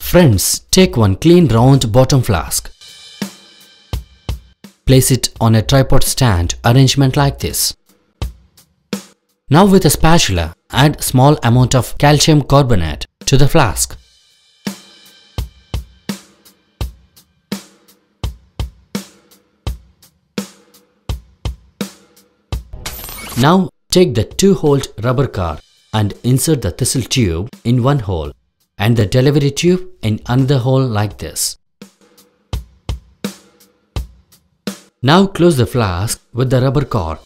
Friends, take one clean round bottom flask. Place it on a tripod stand arrangement like this. Now with a spatula, add small amount of calcium carbonate to the flask. Now take the 2-hole rubber car and insert the thistle tube in one hole and the delivery tube in another hole like this. Now close the flask with the rubber cord.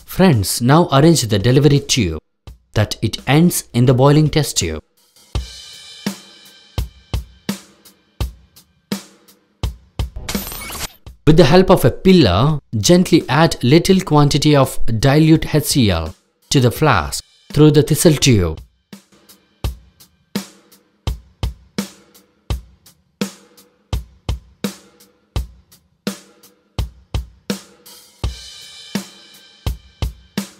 Friends, now arrange the delivery tube that it ends in the boiling test tube. With the help of a pillar, gently add little quantity of dilute HCl to the flask through the thistle tube.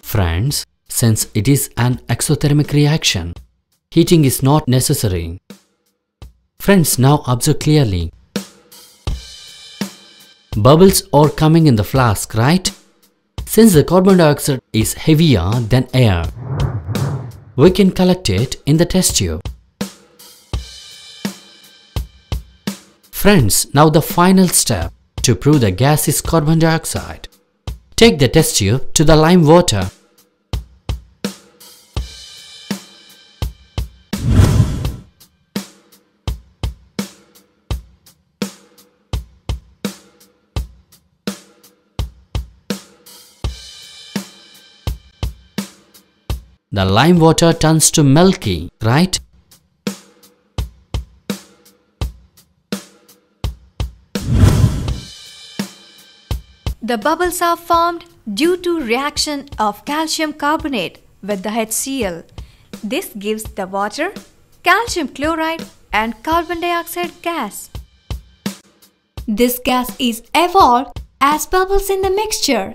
Friends, since it is an exothermic reaction, heating is not necessary. Friends, now observe clearly. Bubbles are coming in the flask, right? Since the carbon dioxide is heavier than air, we can collect it in the test tube. Friends, now the final step to prove the gas is carbon dioxide. Take the test tube to the lime water. The lime water turns to milky, right? The bubbles are formed due to reaction of calcium carbonate with the HCl. This gives the water, calcium chloride and carbon dioxide gas. This gas is evolved as bubbles in the mixture.